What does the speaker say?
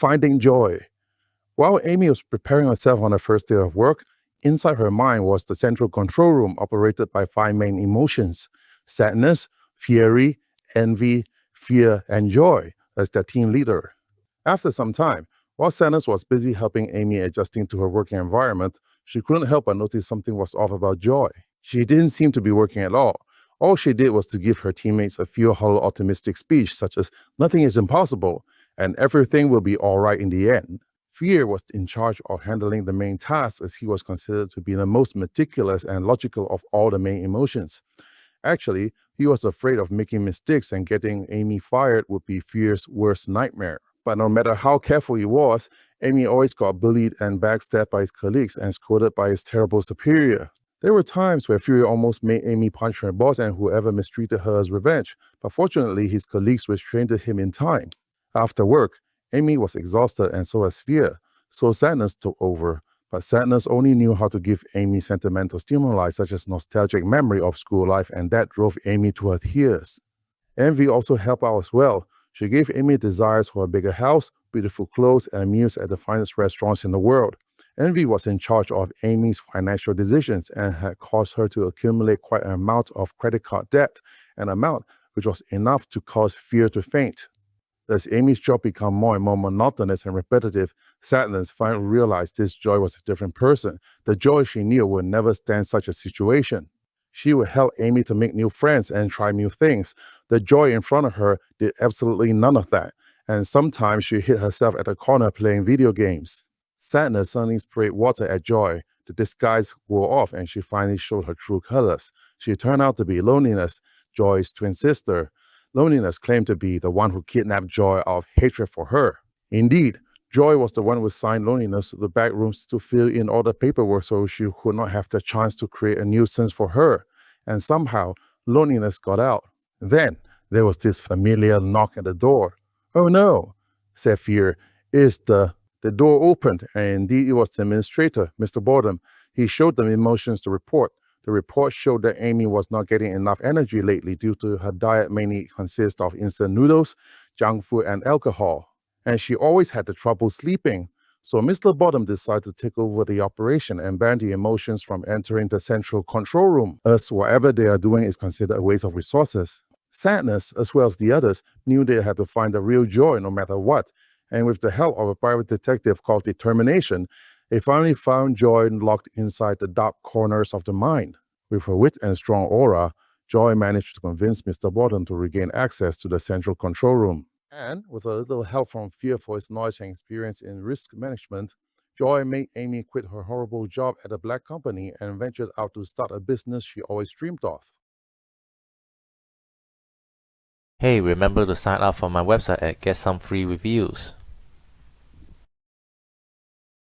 Finding Joy. While Amy was preparing herself on her first day of work, inside her mind was the central control room operated by 5 main emotions: sadness, fury, envy, fear, and joy as their team leader. After some time, while Sadness was busy helping Amy adjusting to her working environment, she couldn't help but notice something was off about Joy. She didn't seem to be working at all. All she did was to give her teammates a few hollow optimistic speech such as, "Nothing is impossible," and "Everything will be alright in the end." Fear was in charge of handling the main task as he was considered to be the most meticulous and logical of all the main emotions. Actually, he was afraid of making mistakes, and getting Amy fired would be Fear's worst nightmare. But no matter how careful he was, Amy always got bullied and backstabbed by his colleagues and scolded by his terrible superior. There were times where Fury almost made Amy punch her boss and whoever mistreated her as revenge, but fortunately his colleagues restrained him in time. After work, Amy was exhausted and so was Fear, so Sadness took over. But Sadness only knew how to give Amy sentimental stimuli such as nostalgic memory of school life, and that drove Amy to her tears. Envy also helped out as well. She gave Amy desires for a bigger house, beautiful clothes, and meals at the finest restaurants in the world. Envy was in charge of Amy's financial decisions and had caused her to accumulate quite an amount of credit card debt, an amount which was enough to cause Fear to faint. As Amy's job became more and more monotonous and repetitive, Sadness finally realized this Joy was a different person. The Joy she knew would never stand such a situation. She would help Amy to make new friends and try new things. The Joy in front of her did absolutely none of that, and sometimes she hid herself at the corner playing video games. Sadness suddenly sprayed water at Joy. The disguise wore off and she finally showed her true colors. She turned out to be Loneliness, Joy's twin sister. Loneliness claimed to be the one who kidnapped Joy out of hatred for her. Indeed, Joy was the one who signed Loneliness to the back rooms to fill in all the paperwork so she would not have the chance to create a nuisance for her. And somehow, Loneliness got out. Then, there was this familiar knock at the door. "Oh no," said Fear. The door opened, and indeed it was the administrator, Mr. Boredom. He showed them emotions to report. The report showed that Amy was not getting enough energy lately due to her diet mainly consists of instant noodles, junk food, and alcohol. And she always had the trouble sleeping. So Mr. Bottom decided to take over the operation and ban the emotions from entering the central control room, as whatever they are doing is considered a waste of resources. Sadness, as well as the others, knew they had to find the real joy no matter what, and with the help of a private detective called Determination, they finally found Joy locked inside the dark corners of the mind. With her wit and strong aura, Joy managed to convince Mr. Bottom to regain access to the central control room. And with a little help from Fear for his knowledge and experience in risk management, Joy made Amy quit her horrible job at a black company and ventured out to start a business she always dreamed of. Hey, remember to sign up for my website and get some free reviews.